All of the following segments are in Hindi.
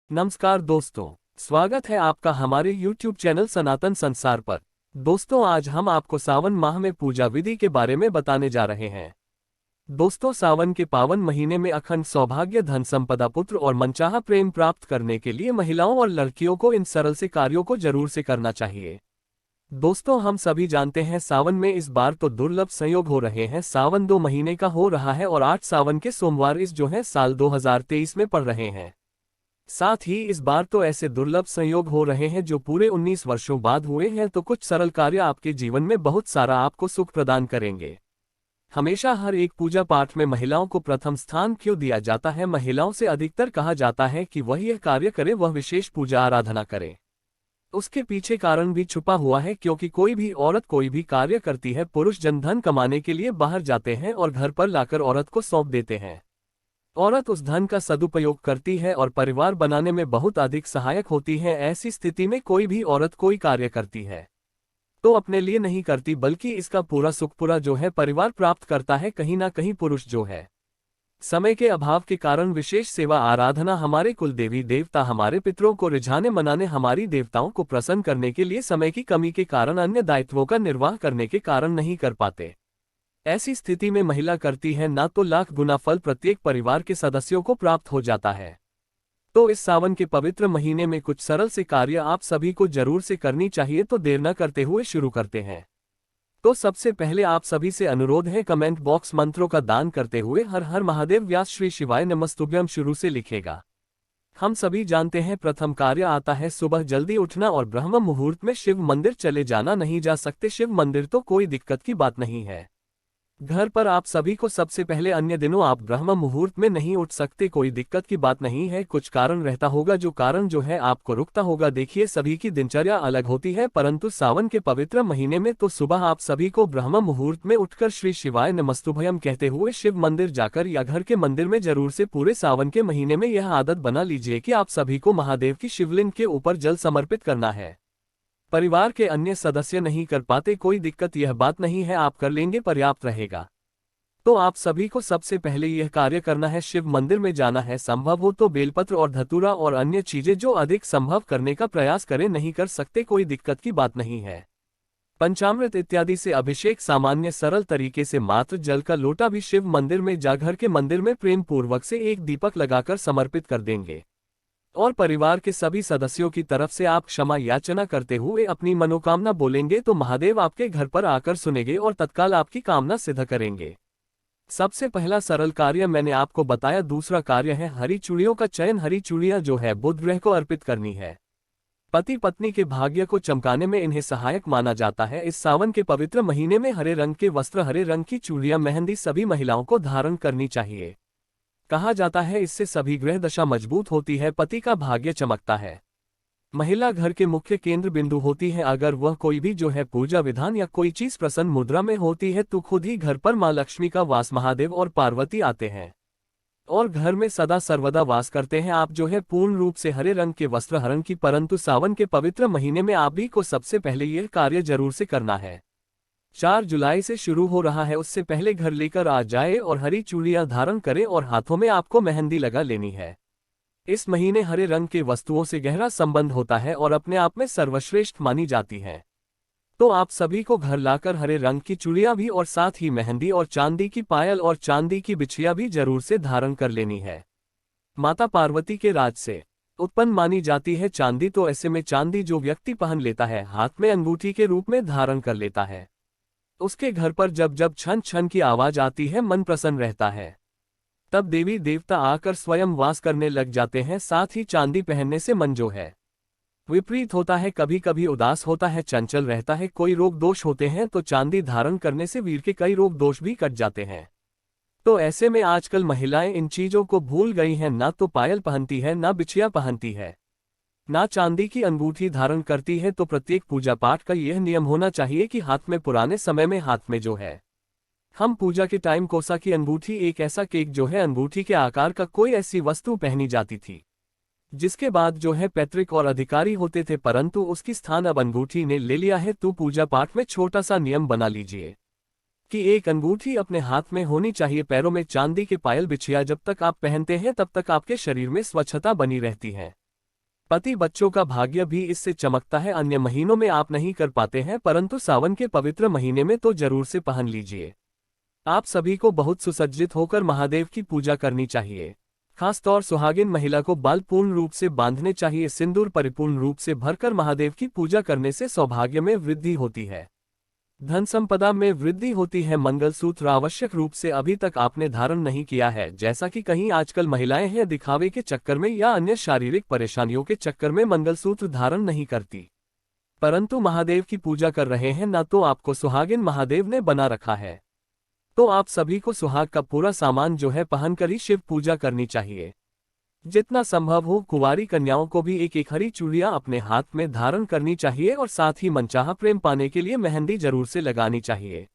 नमस्कार दोस्तों, स्वागत है आपका हमारे YouTube चैनल सनातन संसार पर। दोस्तों, आज हम आपको सावन माह में पूजा विधि के बारे में बताने जा रहे हैं। दोस्तों, सावन के पावन महीने में अखंड सौभाग्य, धन संपदा, पुत्र और मनचाहा प्रेम प्राप्त करने के लिए महिलाओं और लड़कियों को इन सरल से कार्यों को जरूर से करना चाहिए। दोस्तों, हम सभी जानते हैं सावन में इस बार तो दुर्लभ संयोग हो रहे हैं। सावन 2 महीने का हो रहा है और 8 सावन के सोमवार इस जो है साल 2023 में पड़ रहे हैं। साथ ही इस बार तो ऐसे दुर्लभ संयोग हो रहे हैं जो पूरे 19 वर्षों बाद हुए हैं। तो कुछ सरल कार्य आपके जीवन में बहुत सारा आपको सुख प्रदान करेंगे। हमेशा हर एक पूजा पाठ में महिलाओं को प्रथम स्थान क्यों दिया जाता है? महिलाओं से अधिकतर कहा जाता है कि वह यह कार्य करे, वह विशेष पूजा आराधना करे। उसके पीछे कारण भी छुपा हुआ है, क्योंकि कोई भी औरत कोई भी कार्य करती है, पुरुष जन धन कमाने के लिए बाहर जाते हैं और घर पर लाकर औरत को सौंप देते हैं। औरत उस धन का सदुपयोग करती है और परिवार बनाने में बहुत अधिक सहायक होती है। ऐसी स्थिति में कोई भी औरत कोई कार्य करती है तो अपने लिए नहीं करती, बल्कि इसका पूरा सुख पूरा जो है परिवार प्राप्त करता है। कहीं ना कहीं पुरुष जो है समय के अभाव के कारण विशेष सेवा आराधना, हमारे कुल देवी देवता, हमारे पितरों को रिझाने मनाने, हमारी देवताओं को प्रसन्न करने के लिए समय की कमी के कारण, अन्य दायित्वों का निर्वाह करने के कारण नहीं कर पाते। ऐसी स्थिति में महिला करती है ना तो लाख गुना फल प्रत्येक परिवार के सदस्यों को प्राप्त हो जाता है। तो इस सावन के पवित्र महीने में कुछ सरल से कार्य आप सभी को जरूर से करनी चाहिए। तो देर न करते हुए शुरू करते हैं। तो सबसे पहले आप सभी से अनुरोध है, कमेंट बॉक्स मंत्रों का दान करते हुए हर हर महादेव व्यास श्री शिवाय नमस्तुभ्यम शुरू से लिखेगा। हम सभी जानते हैं प्रथम कार्य आता है सुबह जल्दी उठना और ब्रह्म मुहूर्त में शिव मंदिर चले जाना। नहीं जा सकते शिव मंदिर तो कोई दिक्कत की बात नहीं है। घर पर आप सभी को सबसे पहले, अन्य दिनों आप ब्रह्म मुहूर्त में नहीं उठ सकते, कोई दिक्कत की बात नहीं है। कुछ कारण रहता होगा, जो कारण जो है आपको रुकता होगा। देखिए, सभी की दिनचर्या अलग होती है, परंतु सावन के पवित्र महीने में तो सुबह आप सभी को ब्रह्म मुहूर्त में उठकर श्री शिवाय नमस्तुभयम कहते हुए शिव मंदिर जाकर या घर के मंदिर में जरूर से पूरे सावन के महीने में यह आदत बना लीजिए कि आप सभी को महादेव की शिवलिंग के ऊपर जल समर्पित करना है। परिवार के अन्य सदस्य नहीं कर पाते, कोई दिक्कत यह बात नहीं है, आप कर लेंगे, पर्याप्त रहेगा। तो आप सभी को सबसे पहले यह कार्य करना है, शिव मंदिर में जाना है। संभव हो तो बेलपत्र और धतूरा और अन्य चीजें जो अधिक संभव करने का प्रयास करें, नहीं कर सकते कोई दिक्कत की बात नहीं है। पंचामृत इत्यादि से अभिषेक, सामान्य सरल तरीके से मात्र जल का लोटा भी शिव मंदिर में जा घर के मंदिर में प्रेम पूर्वक से एक दीपक लगाकर समर्पित कर देंगे। और परिवार के सभी सदस्यों की तरफ से आप क्षमा याचना करते हुए अपनी मनोकामना बोलेंगे तो महादेव आपके घर पर आकर सुनेंगे और तत्काल आपकी कामना सिद्ध करेंगे। सबसे पहला सरल कार्य मैंने आपको बताया। दूसरा कार्य है हरी चूड़ियों का चयन। हरी चूड़ियां जो है बुध ग्रह को अर्पित करनी है। पति पत्नी के भाग्य को चमकाने में इन्हें सहायक माना जाता है। इस सावन के पवित्र महीने में हरे रंग के वस्त्र, हरे रंग की चूड़ियां, मेहंदी सभी महिलाओं को धारण करनी चाहिए। कहा जाता है इससे सभी ग्रह दशा मजबूत होती है, पति का भाग्य चमकता है। महिला घर के मुख्य केंद्र बिंदु होती है। अगर वह कोई भी जो है पूजा विधान या कोई चीज प्रसन्न मुद्रा में होती है तो खुद ही घर पर मां लक्ष्मी का वास, महादेव और पार्वती आते हैं और घर में सदा सर्वदा वास करते हैं। आप जो है पूर्ण रूप से हरे रंग के वस्त्र हरण की, परंतु सावन के पवित्र महीने में आप भी को सबसे पहले यह कार्य जरूर से करना है। 4 जुलाई से शुरू हो रहा है, उससे पहले घर लेकर आ जाए और हरी चूड़ियां धारण करें और हाथों में आपको मेहंदी लगा लेनी है। इस महीने हरे रंग के वस्तुओं से गहरा संबंध होता है और अपने आप में सर्वश्रेष्ठ मानी जाती है। तो आप सभी को घर लाकर हरे रंग की चूड़ियां भी और साथ ही मेहंदी और चांदी की पायल और चांदी की बिछिया भी जरूर से धारण कर लेनी है। माता पार्वती के राज से उत्पन्न मानी जाती है चांदी, तो ऐसे में चांदी जो व्यक्ति पहन लेता है, हाथ में अंगूठी के रूप में धारण कर लेता है, उसके घर पर जब जब छन छन की आवाज आती है मन प्रसन्न रहता है। तब देवी देवता आकर स्वयं वास करने लग जाते हैं। साथ ही चांदी पहनने से मन जो है विपरीत होता है, कभी कभी उदास होता है, चंचल रहता है, कोई रोग दोष होते हैं, तो चांदी धारण करने से वीर के कई रोग दोष भी कट जाते हैं। तो ऐसे में आजकल महिलाएं इन चीजों को भूल गई हैं, ना तो पायल पहनती है, ना बिछिया पहनती है, ना चांदी की अंगूठी धारण करती है। तो प्रत्येक पूजा पाठ का यह नियम होना चाहिए कि हाथ में, पुराने समय में हाथ में जो है हम पूजा के टाइम कोसा की अंगूठी, एक ऐसा केक जो है अंगूठी के आकार का, कोई ऐसी वस्तु पहनी जाती थी जिसके बाद जो है पैतृक और अधिकारी होते थे, परंतु उसकी स्थान अब अंगूठी ने ले लिया है। तो पूजा पाठ में छोटा सा नियम बना लीजिए कि एक अंगूठी अपने हाथ में होनी चाहिए। पैरों में चांदी के पायल, बिछिया जब तक आप पहनते हैं तब तक आपके शरीर में स्वच्छता बनी रहती है। पति बच्चों का भाग्य भी इससे चमकता है। अन्य महीनों में आप नहीं कर पाते हैं, परंतु सावन के पवित्र महीने में तो जरूर से पहन लीजिए। आप सभी को बहुत सुसज्जित होकर महादेव की पूजा करनी चाहिए। खासतौर सुहागिन महिला को बाल पूर्ण रूप से बांधने चाहिए। सिंदूर परिपूर्ण रूप से भरकर महादेव की पूजा करने से सौभाग्य में वृद्धि होती है, धन संपदा में वृद्धि होती है। मंगलसूत्र आवश्यक रूप से अभी तक आपने धारण नहीं किया है, जैसा कि कहीं आजकल महिलाएं हैं दिखावे के चक्कर में या अन्य शारीरिक परेशानियों के चक्कर में मंगलसूत्र धारण नहीं करती, परंतु महादेव की पूजा कर रहे हैं ना, तो आपको सुहागिन महादेव ने बना रखा है। तो आप सभी को सुहाग का पूरा सामान जो है पहनकर ही शिव पूजा करनी चाहिए। जितना संभव हो कुंवारी कन्याओं को भी एक एक हरी चूड़ियां अपने हाथ में धारण करनी चाहिए और साथ ही मनचाहा प्रेम पाने के लिए मेहंदी जरूर से लगानी चाहिए।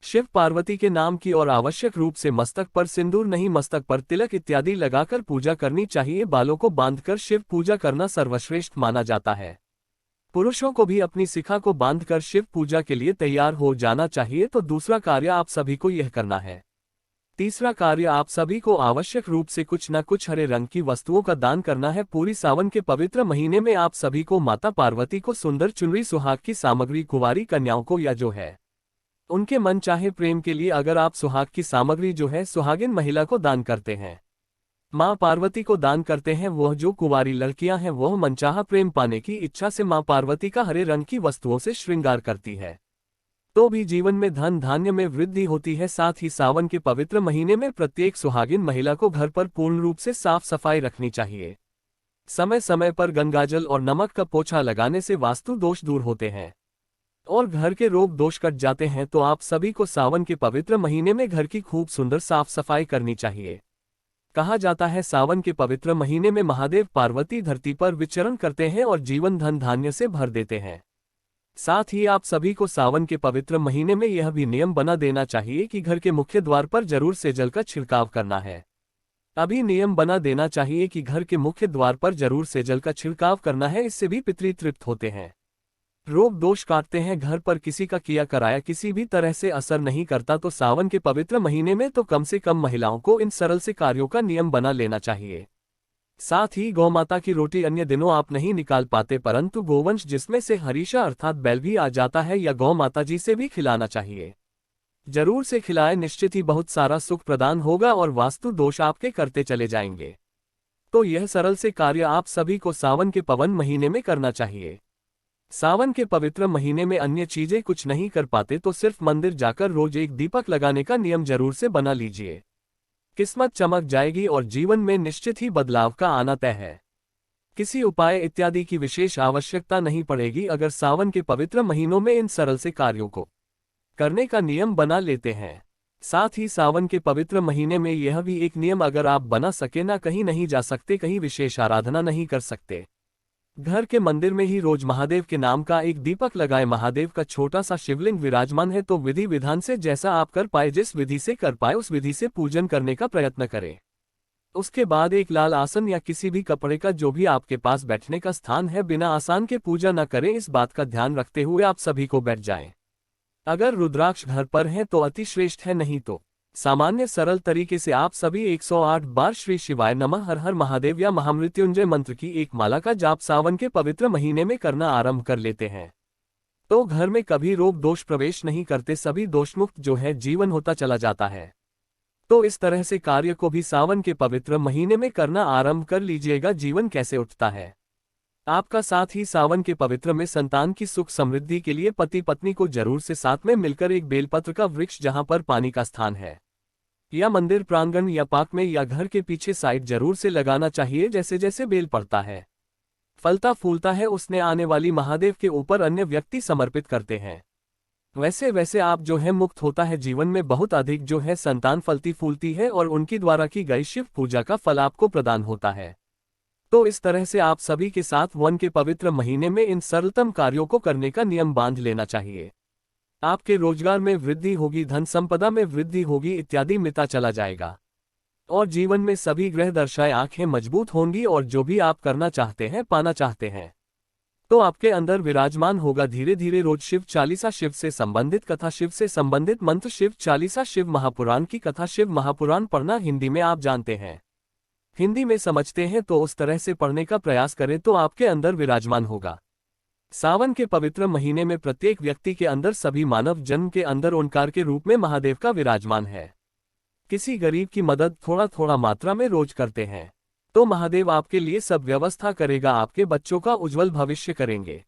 शिव पार्वती के नाम की और आवश्यक रूप से मस्तक पर सिंदूर नहीं, मस्तक पर तिलक इत्यादि लगाकर पूजा करनी चाहिए। बालों को बांधकर शिव पूजा करना सर्वश्रेष्ठ माना जाता है। पुरुषों को भी अपनी शिखा को बांधकर शिव पूजा के लिए तैयार हो जाना चाहिए। तो दूसरा कार्य आप सभी को यह करना है। तीसरा कार्य आप सभी को आवश्यक रूप से कुछ न कुछ हरे रंग की वस्तुओं का दान करना है। पूरी सावन के पवित्र महीने में आप सभी को माता पार्वती को सुंदर चुनरी, सुहाग की सामग्री, कुंवारी कन्याओं को या जो है उनके मन चाहे प्रेम के लिए अगर आप सुहाग की सामग्री जो है सुहागिन महिला को दान करते हैं, मां पार्वती को दान करते हैं, वह जो कुंवारी लड़कियां हैं वह मनचाहा प्रेम पाने की इच्छा से मां पार्वती का हरे रंग की वस्तुओं से श्रृंगार करती है, तो भी जीवन में धन धान्य में वृद्धि होती है। साथ ही सावन के पवित्र महीने में प्रत्येक सुहागिन महिला को घर पर पूर्ण रूप से साफ सफाई रखनी चाहिए। समय समय पर गंगाजल और नमक का पोछा लगाने से वास्तु दोष दूर होते हैं और घर के रोग दोष कट जाते हैं। तो आप सभी को सावन के पवित्र महीने में घर की खूब सुंदर साफ सफाई करनी चाहिए। कहा जाता है सावन के पवित्र महीने में महादेव पार्वती धरती पर विचरण करते हैं और जीवन धन धान्य से भर देते हैं। साथ ही आप सभी को सावन के पवित्र महीने में यह भी नियम बना देना चाहिए कि घर के मुख्य द्वार पर जरूर से जल का छिड़काव करना है। अभी नियम बना देना चाहिए कि घर के मुख्य द्वार पर जरूर से जल का छिड़काव करना है, इससे भी पितृ तृप्त होते हैं, रोग दोष काटते हैं। घर पर किसी का किया कराया किसी भी तरह से असर नहीं करता। तो सावन के पवित्र महीने में तो कम से कम महिलाओं को इन सरल से कार्यों का नियम बना लेना चाहिए। साथ ही गौ माता की रोटी अन्य दिनों आप नहीं निकाल पाते, परंतु गोवंश जिसमें से हरीशा अर्थात बैल भी आ जाता है या गौ माता जी से भी खिलाना चाहिए। जरूर से खिलाए, निश्चित ही बहुत सारा सुख प्रदान होगा और वास्तु दोष आपके करते चले जाएंगे। तो यह सरल से कार्य आप सभी को सावन के पवन महीने में करना चाहिए। सावन के पवित्र महीने में अन्य चीजें कुछ नहीं कर पाते तो सिर्फ मंदिर जाकर रोज एक दीपक लगाने का नियम जरूर से बना लीजिए। किस्मत चमक जाएगी और जीवन में निश्चित ही बदलाव का आना तय है। किसी उपाय इत्यादि की विशेष आवश्यकता नहीं पड़ेगी अगर सावन के पवित्र महीनों में इन सरल से कार्यों को करने का नियम बना लेते हैं। साथ ही सावन के पवित्र महीने में यह भी एक नियम अगर आप बना सके, ना कहीं नहीं जा सकते, कहीं विशेष आराधना नहीं कर सकते, घर के मंदिर में ही रोज महादेव के नाम का एक दीपक लगाए। महादेव का छोटा सा शिवलिंग विराजमान है, तो विधि विधान से जैसा आप कर पाए, जिस विधि से कर पाए उस विधि से पूजन करने का प्रयत्न करें। उसके बाद एक लाल आसन या किसी भी कपड़े का जो भी आपके पास बैठने का स्थान है, बिना आसन के पूजा न करें, इस बात का ध्यान रखते हुए आप सभी को बैठ जाएं। अगर रुद्राक्ष घर पर है तो अति श्रेष्ठ है, नहीं तो सामान्य सरल तरीके से आप सभी 108 बार श्री शिवाय नमः, हर हर महादेव या महामृत्युंजय मंत्र की एक माला का जाप सावन के पवित्र महीने में करना आरंभ कर लेते हैं, तो घर में कभी रोग दोष प्रवेश नहीं करते, सभी दोषमुक्त जो है जीवन होता चला जाता है। तो इस तरह से कार्य को भी सावन के पवित्र महीने में करना आरंभ कर लीजिएगा। जीवन कैसे उठता है आपका, साथ ही सावन के पवित्र में संतान की सुख समृद्धि के लिए पति पत्नी को जरूर से साथ में मिलकर एक बेलपत्र का वृक्ष जहां पर पानी का स्थान है या मंदिर प्रांगण या पार्क में या घर के पीछे साइड जरूर से लगाना चाहिए। जैसे जैसे बेल पड़ता है, फलता फूलता है, उसने आने वाली महादेव के ऊपर अन्य व्यक्ति समर्पित करते हैं, वैसे वैसे आप जो है मुक्त होता है। जीवन में बहुत अधिक जो है संतान फलती फूलती है और उनकी द्वारा की गई शिव पूजा का फल आपको प्रदान होता है। तो इस तरह से आप सभी के साथ वन के पवित्र महीने में इन सरलतम कार्यों को करने का नियम बांध लेना चाहिए। आपके रोजगार में वृद्धि होगी, धन संपदा में वृद्धि होगी इत्यादि मिलता चला जाएगा और जीवन में सभी ग्रह दर्शाएं आंखें मजबूत होंगी और जो भी आप करना चाहते हैं, पाना चाहते हैं, तो आपके अंदर विराजमान होगा। धीरे धीरे रोज शिव चालीसा, शिव से संबंधित कथा, शिव से संबंधित मंत्र, शिव चालीसा, शिव महापुराण की कथा, शिव महापुराण पढ़ना हिंदी में आप जानते हैं। हिंदी में समझते हैं तो उस तरह से पढ़ने का प्रयास करें तो आपके अंदर विराजमान होगा। सावन के पवित्र महीने में प्रत्येक व्यक्ति के अंदर, सभी मानव जन्म के अंदर ओंकार के रूप में महादेव का विराजमान है। किसी गरीब की मदद थोड़ा थोड़ा मात्रा में रोज करते हैं तो महादेव आपके लिए सब व्यवस्था करेगा, आपके बच्चों का उज्जवल भविष्य करेंगे।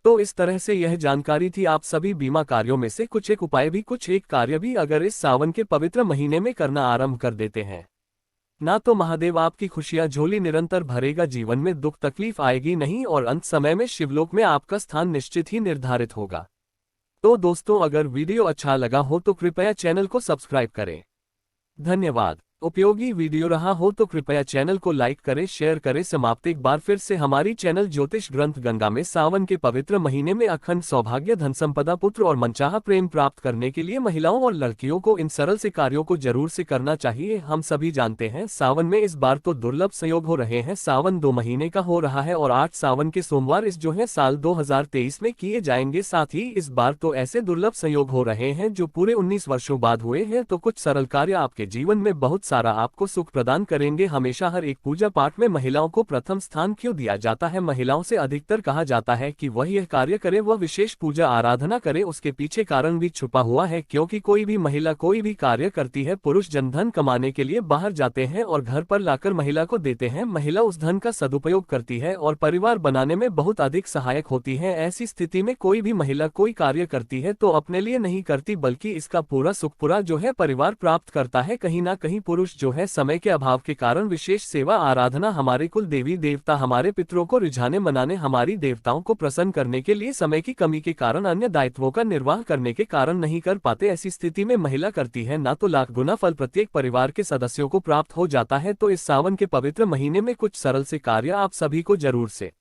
तो इस तरह से यह जानकारी थी आप सभी बीमा कार्यों में से कुछ एक उपाय भी, कुछ एक कार्य भी अगर इस सावन के पवित्र महीने में करना आरंभ कर देते हैं ना तो महादेव आपकी खुशियां झोली निरंतर भरेगा, जीवन में दुख तकलीफ आएगी नहीं और अंत समय में शिवलोक में आपका स्थान निश्चित ही निर्धारित होगा। तो दोस्तों, अगर वीडियो अच्छा लगा हो तो कृपया चैनल को सब्सक्राइब करें। धन्यवाद। उपयोगी वीडियो रहा हो तो कृपया चैनल को लाइक करें, शेयर करें। समाप्त। एक बार फिर से हमारी चैनल ज्योतिष ग्रंथ गंगा में सावन के पवित्र महीने में अखंड सौभाग्य, धन संपदा, पुत्र और मनचाहा प्रेम प्राप्त करने के लिए महिलाओं और लड़कियों को इन सरल से कार्यों को जरूर से करना चाहिए। हम सभी जानते हैं सावन में इस बार तो दुर्लभ संयोग हो रहे हैं। सावन 2 महीने का हो रहा है और 8 सावन के सोमवार इस जो है साल 2023 में किए जाएंगे। साथ ही इस बार तो ऐसे दुर्लभ संयोग हो रहे हैं जो पूरे 19 वर्षों बाद हुए हैं। तो कुछ सरल कार्य आपके जीवन में बहुत सारा आपको सुख प्रदान करेंगे। हमेशा हर एक पूजा पाठ में महिलाओं को प्रथम स्थान क्यों दिया जाता है? महिलाओं से अधिकतर कहा जाता है कि वह यह कार्य करे, वह विशेष पूजा आराधना करे। उसके पीछे कारण भी छुपा हुआ है, क्योंकि कोई भी महिला कोई भी कार्य करती है, पुरुष जनधन कमाने के लिए बाहर जाते हैं और घर पर लाकर महिला को देते हैं। महिला उस धन का सदुपयोग करती है और परिवार बनाने में बहुत अधिक सहायक होती है। ऐसी स्थिति में कोई भी महिला कोई कार्य करती है तो अपने लिए नहीं करती, बल्कि इसका पूरा सुख पूरा जो है परिवार प्राप्त करता है। कहीं ना कहीं पुरुष जो है समय के अभाव के कारण विशेष सेवा आराधना, हमारे कुल देवी देवता, हमारे पितरों को रिझाने मनाने, हमारी देवताओं को प्रसन्न करने के लिए समय की कमी के कारण, अन्य दायित्वों का निर्वाह करने के कारण नहीं कर पाते। ऐसी स्थिति में महिला करती है ना तो लाख गुना फल प्रत्येक परिवार के सदस्यों को प्राप्त हो जाता है। तो इस सावन के पवित्र महीने में कुछ सरल से कार्य आप सभी को जरूर से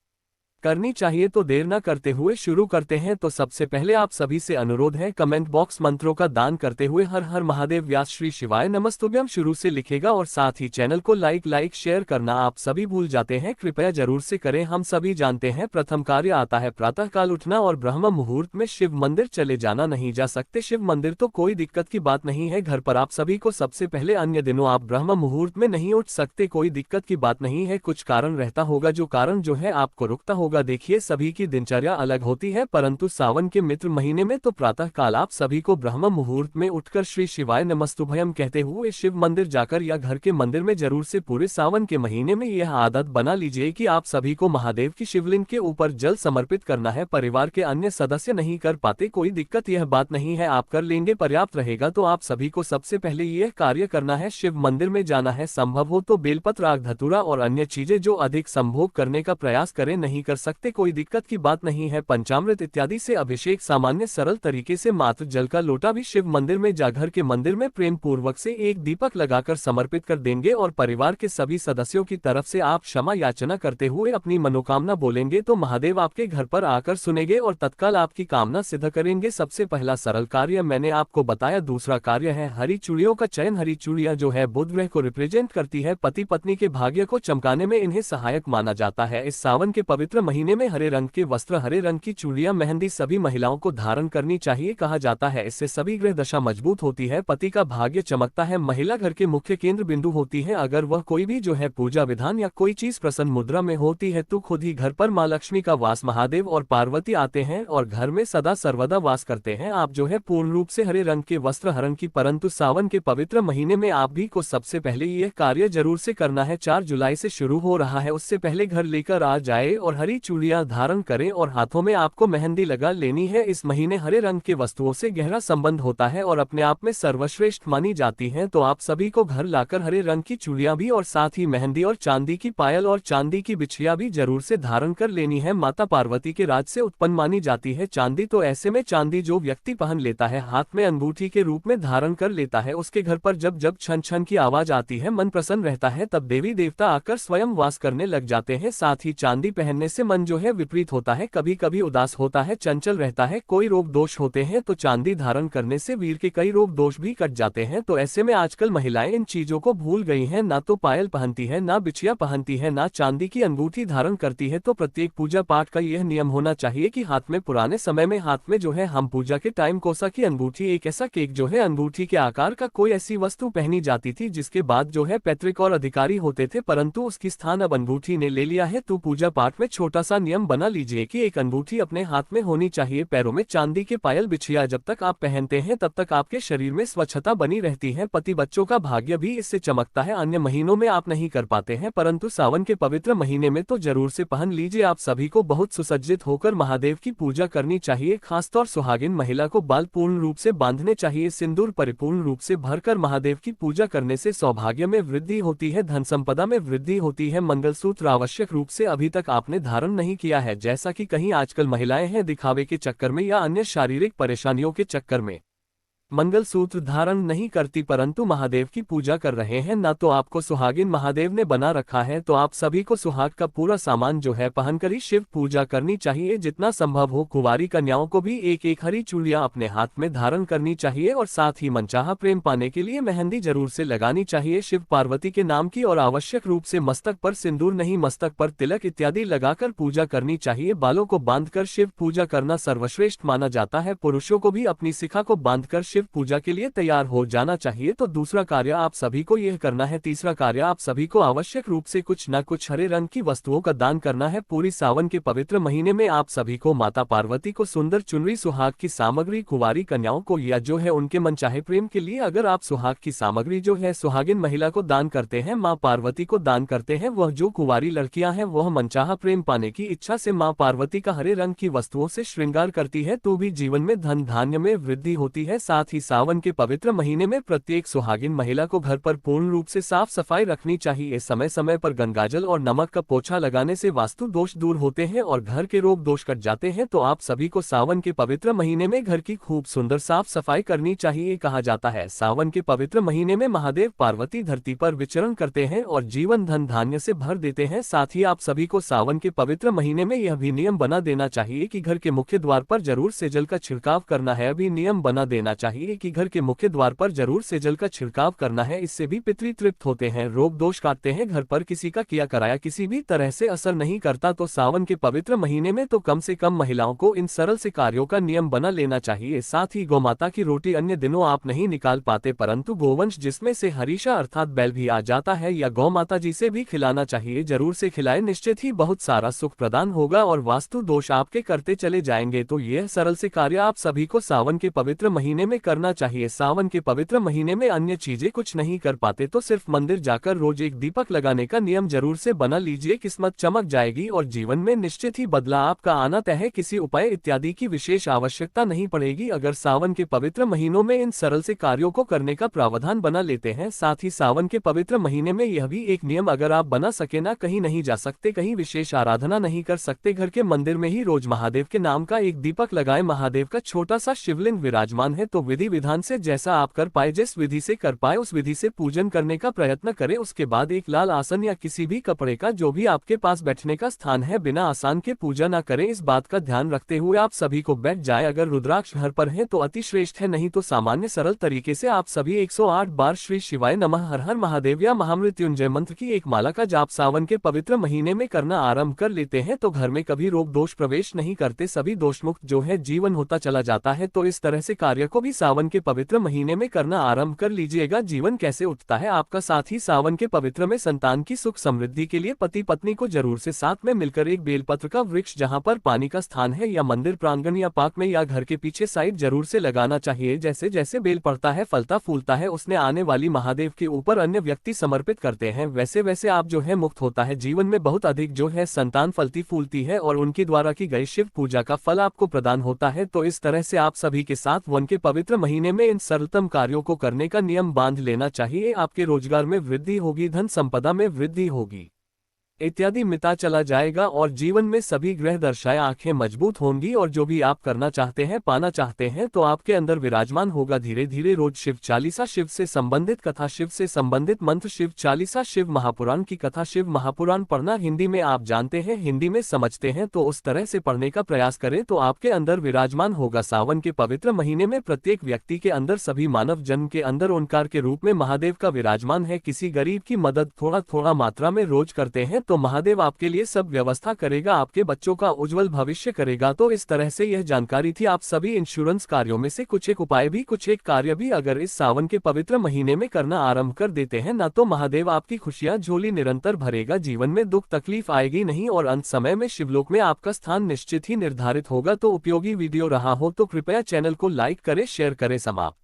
करनी चाहिए। तो देर न करते हुए शुरू करते हैं। तो सबसे पहले आप सभी से अनुरोध है, कमेंट बॉक्स मंत्रों का दान करते हुए हर हर महादेव व्यास श्री शिवाय नमस्तुभ्यम शुरू से लिखेगा और साथ ही चैनल को लाइक शेयर करना आप सभी भूल जाते हैं, कृपया जरूर से करें। हम सभी जानते हैं प्रथम कार्य आता है प्रातः काल उठना और ब्रह्म मुहूर्त में शिव मंदिर चले जाना। नहीं जा सकते शिव मंदिर तो कोई दिक्कत की बात नहीं है, घर पर आप सभी को सबसे पहले, अन्य दिनों आप ब्रह्म मुहूर्त में नहीं उठ सकते, कोई दिक्कत की बात नहीं है। कुछ कारण रहता होगा, जो कारण जो है आपको रुकता होगा। देखिए, सभी की दिनचर्या अलग होती है, परंतु सावन के मित्र महीने में तो प्रातः काल आप सभी को ब्रह्म मुहूर्त में उठकर श्री शिवाय नमस्तुभ्यम कहते हुए शिव मंदिर जाकर या घर के मंदिर में जरूर से पूरे सावन के महीने में यह आदत बना लीजिए कि आप सभी को महादेव की शिवलिंग के ऊपर जल समर्पित करना है। परिवार के अन्य सदस्य नहीं कर पाते, कोई दिक्कत यह बात नहीं है, आप कर लेंगे, पर्याप्त रहेगा। तो आप सभी को सबसे पहले यह कार्य करना है, शिव मंदिर में जाना है। संभव हो तो बेलपत्र, आग धतूरा और अन्य चीजें जो अधिक संभोग करने का प्रयास करें, नहीं कर सकते कोई दिक्कत की बात नहीं है। पंचामृत इत्यादि से अभिषेक, सामान्य सरल तरीके से मात्र जल का लोटा भी शिव मंदिर में जा घर के मंदिर में प्रेम पूर्वक से एक दीपक लगाकर समर्पित कर देंगे और परिवार के सभी सदस्यों की तरफ से आप क्षमा याचना करते हुए अपनी मनोकामना बोलेंगे तो महादेव आपके घर पर आकर सुनेंगे और तत्काल आपकी कामना सिद्ध करेंगे। सबसे पहला सरल कार्य मैंने आपको बताया। दूसरा कार्य है हरी चूड़ियों का चयन। हरी चूड़ियां जो है बुध ग्रह को रिप्रेजेंट करती है, पति पत्नी के भाग्य को चमकाने में इन्हें सहायक माना जाता है। इस सावन के पवित्र महीने में हरे रंग के वस्त्र, हरे रंग की चूड़ियां, मेहंदी सभी महिलाओं को धारण करनी चाहिए। कहा जाता है इससे सभी ग्रह दशा मजबूत होती है, पति का भाग्य चमकता है, महिला घर के मुख्य केंद्र बिंदु होती है। अगर वह कोई भी जो है पूजा विधान या कोई चीज प्रसन्न मुद्रा में होती है तो खुद ही घर पर माँ लक्ष्मी का वास, महादेव और पार्वती आते हैं और घर में सदा सर्वदा वास करते हैं। आप जो है पूर्ण रूप से हरे रंग के वस्त्र हरण की, परंतु सावन के पवित्र महीने में आप भी को सबसे पहले यह कार्य जरूर से करना है। 4 जुलाई से शुरू हो रहा है, उससे पहले घर लेकर आ जाए और हरी चूड़ियां धारण करें और हाथों में आपको मेहंदी लगा लेनी है। इस महीने हरे रंग के वस्तुओं से गहरा संबंध होता है और अपने आप में सर्वश्रेष्ठ मानी जाती हैं। तो आप सभी को घर लाकर हरे रंग की चूड़ियां भी और साथ ही मेहंदी और चांदी की पायल और चांदी की बिछिया भी जरूर से धारण कर लेनी है। माता पार्वती के राज से उत्पन्न मानी जाती है चांदी, तो ऐसे में चांदी जो व्यक्ति पहन लेता है, हाथ में अंगूठी के रूप में धारण कर लेता है, उसके घर पर जब जब छन छन की आवाज आती है, मन प्रसन्न रहता है, तब देवी देवता आकर स्वयं वास करने लग जाते हैं। साथ ही चांदी पहनने से से मन जो है विपरीत होता है, कभी कभी उदास होता है, चंचल रहता है, कोई रोग दोष होते हैं तो चांदी धारण करने से वीर के कई रोग दोष भी कट जाते हैं। तो ऐसे में आजकल महिलाएं इन चीजों को भूल गई हैं, ना तो पायल पहनती है, ना बिछिया पहनती है, ना चांदी की अंगूठी धारण करती है। तो प्रत्येक पूजा पाठ का यह नियम होना चाहिए कि हाथ में, पुराने समय में हाथ में जो है हम पूजा के टाइम कोसा की अंगूठी, एक ऐसा केक जो है अंगूठी के आकार का कोई ऐसी वस्तु पहनी जाती थी जिसके बाद जो है पैतृक और अधिकारी होते थे, परंतु उसकी स्थान अब अंगूठी ने ले लिया है। तो पूजा पाठ में छोटा सा नियम बना लीजिए कि एक अंगूठी अपने हाथ में होनी चाहिए, पैरों में चांदी के पायल, बिछिया जब तक आप पहनते हैं तब तक आपके शरीर में स्वच्छता बनी रहती है, पति बच्चों का भाग्य भी इससे चमकता है। अन्य महीनों में आप नहीं कर पाते हैं, परंतु सावन के पवित्र महीने में तो जरूर से पहन लीजिए। आप सभी को बहुत सुसज्जित होकर महादेव की पूजा करनी चाहिए। खासतौर सुहागिन महिला को बाल पूर्ण रूप से बांधने चाहिए, सिंदूर परिपूर्ण रूप से भरकर महादेव की पूजा करने से सौभाग्य में वृद्धि होती है, धन संपदा में वृद्धि होती है। मंगलसूत्र आवश्यक रूप से अभी तक आपने धारण नहीं किया है, जैसा कि कहीं आजकल महिलाएं हैं दिखावे के चक्कर में या अन्य शारीरिक परेशानियों के चक्कर में मंगलसूत्र धारण नहीं करती, परंतु महादेव की पूजा कर रहे हैं, ना तो आपको सुहागिन महादेव ने बना रखा है। तो आप सभी को सुहाग का पूरा सामान जो है पहनकर ही शिव पूजा करनी चाहिए। जितना संभव हो कुंवारी कन्याओं को भी एक एक हरी चूड़ियां अपने हाथ में धारण करनी चाहिए और साथ ही मनचाहा प्रेम पाने के लिए मेहंदी जरूर से लगानी चाहिए शिव पार्वती के नाम की, और आवश्यक रूप से मस्तक पर सिंदूर नहीं, मस्तक पर तिलक इत्यादि लगाकर पूजा करनी चाहिए। बालों को बांधकर शिव पूजा करना सर्वश्रेष्ठ माना जाता है। पुरुषों को भी अपनी शिखा को बांधकर शिव पूजा के लिए तैयार हो जाना चाहिए। तो दूसरा कार्य आप सभी को यह करना है। तीसरा कार्य आप सभी को आवश्यक रूप से कुछ न कुछ हरे रंग की वस्तुओं का दान करना है। पूरी सावन के पवित्र महीने में आप सभी को माता पार्वती को सुंदर चुनरी, सुहाग की सामग्री, कुंवारी कन्याओं को या जो है उनके मनचाहे प्रेम के लिए अगर आप सुहाग की सामग्री जो है सुहागिन महिला को दान करते हैं, माँ पार्वती को दान करते हैं, वह जो कुंवारी लड़कियां हैं वह मनचाहा प्रेम पाने की इच्छा से माँ पार्वती का हरे रंग की वस्तुओं से श्रृंगार करती है, तो भी जीवन में धन धान्य में वृद्धि होती है। साथ ही सावन के पवित्र महीने में प्रत्येक सुहागिन महिला को घर पर पूर्ण रूप से साफ सफाई रखनी चाहिए। समय समय पर गंगाजल और नमक का पोछा लगाने से वास्तु दोष दूर होते हैं और घर के रोग दोष कट जाते हैं। तो आप सभी को सावन के पवित्र महीने में घर की खूब सुंदर साफ सफाई करनी चाहिए। कहा जाता है सावन के पवित्र महीने में महादेव पार्वती धरती पर विचरण करते हैं और जीवन धन धान्य से भर देते हैं। साथ ही आप सभी को सावन के पवित्र महीने में यह भी नियम बना देना चाहिए कि घर के मुख्य द्वार पर जरूर से जल का छिड़काव करना है। अभी नियम बना देना चाहिए कि घर के मुख्य द्वार पर जरूर से जल का छिड़काव करना है, इससे भी पितृ तृप्त होते हैं, रोग दोष काटते हैं। घर पर किसी का किया कराया किसी भी तरह से असर नहीं करता। तो सावन के पवित्र महीने में तो कम से कम महिलाओं को इन सरल से कार्यों का नियम बना लेना चाहिए। साथ ही गौमाता की रोटी अन्य दिनों आप नहीं निकाल पाते, परंतु गोवंश जिसमें से हरीशा अर्थात बैल भी आ जाता है या गौ माता जी से भी खिलाना चाहिए। जरूर से खिलाए, निश्चित ही बहुत सारा सुख प्रदान होगा और वास्तु दोष आपके करते चले जाएंगे। तो यह सरल से कार्य आप सभी को सावन के पवित्र महीने में करना चाहिए। सावन के पवित्र महीने में अन्य चीजें कुछ नहीं कर पाते तो सिर्फ मंदिर जाकर रोज एक दीपक लगाने का नियम जरूर से बना लीजिए, किस्मत चमक जाएगी और जीवन में निश्चित ही बदलाव आपका आना तय है। किसी उपाय इत्यादि की विशेष आवश्यकता नहीं पड़ेगी अगर सावन के पवित्र महीनों में इन सरल से कार्यों को करने का प्रावधान बना लेते हैं। साथ ही सावन के पवित्र महीने में यह भी एक नियम अगर आप बना सके, ना कहीं नहीं जा सकते, कहीं विशेष आराधना नहीं कर सकते, घर के मंदिर में ही रोज महादेव के नाम का एक दीपक लगाए। महादेव का छोटा सा शिवलिंग विराजमान है, तो विधि विधान से जैसा आप कर पाए, जिस विधि से कर पाए उस विधि से पूजन करने का प्रयत्न करें। उसके बाद एक लाल आसन या किसी भी कपड़े का जो भी आपके पास बैठने का स्थान है, बिना आसान के पूजा ना करें। इस बात का ध्यान रखते हुए आप सभी को बैठ जाए। अगर रुद्राक्ष घर पर है तो अति श्रेष्ठ है, नहीं तो सामान्य सरल तरीके से आप सभी 108 बार श्री शिवाय नमः, हर हर महादेव या महामृत्युंजय मंत्र की एक माला का जाप सावन के पवित्र महीने में करना आरंभ कर लेते हैं तो घर में कभी रोग दोष प्रवेश नहीं करते, सभी दोषमुक्त जो है जीवन होता चला जाता है। तो इस तरह से कार्य को भी सावन के पवित्र महीने में करना आरंभ कर लीजिएगा। जीवन कैसे उठता है आपका। साथ ही सावन के पवित्र में संतान की सुख समृद्धि के लिए पति पत्नी को जरूर से साथ में मिलकर एक बेलपत्र का वृक्ष जहां पर पानी का स्थान है या मंदिर प्रांगण या पार्क में या घर के पीछे साइड जरूर से लगाना चाहिए। जैसे जैसे बेल पड़ता है, फलता फूलता है, उसने आने वाली महादेव के ऊपर अन्य व्यक्ति समर्पित करते हैं, वैसे वैसे आप जो है मुक्त होता है। जीवन में बहुत अधिक जो है संतान फलती फूलती है और उनके द्वारा की गई शिव पूजा का फल आपको प्रदान होता है। तो इस तरह से आप सभी के साथ वन के पवित्र महीने में इन सरलतम कार्यों को करने का नियम बांध लेना चाहिए। आपके रोजगार में वृद्धि होगी, धन संपदा में वृद्धि होगी। इत्यादि मिटा चला जाएगा और जीवन में सभी ग्रह दर्शाएं आंखें मजबूत होंगी और जो भी आप करना चाहते हैं, पाना चाहते हैं, तो आपके अंदर विराजमान होगा। धीरे धीरे रोज शिव चालीसा, शिव से संबंधित कथा, शिव से संबंधित मंत्र, शिव चालीसा, शिव महापुराण की कथा, शिव महापुराण पढ़ना हिंदी में आप जानते हैं, हिंदी में समझते हैं, तो उस तरह से पढ़ने का प्रयास करें तो आपके अंदर विराजमान होगा। सावन के पवित्र महीने में प्रत्येक व्यक्ति के अंदर, सभी मानव जन्म के अंदर ओंकार के रूप में महादेव का विराजमान है। किसी गरीब की मदद थोड़ा थोड़ा मात्रा में रोज करते हैं तो महादेव आपके लिए सब व्यवस्था करेगा, आपके बच्चों का उज्जवल भविष्य करेगा। तो इस तरह से यह जानकारी थी। आप सभी इंश्योरेंस कार्यों में से कुछ एक उपाय भी, कुछ एक कार्य भी अगर इस सावन के पवित्र महीने में करना आरंभ कर देते हैं ना, तो महादेव आपकी खुशियां झोली निरंतर भरेगा, जीवन में दुख तकलीफ आएगी नहीं और अंत समय में शिवलोक में आपका स्थान निश्चित ही निर्धारित होगा। तो उपयोगी वीडियो रहा हो तो कृपया चैनल को लाइक करें, शेयर करें। समाप्त।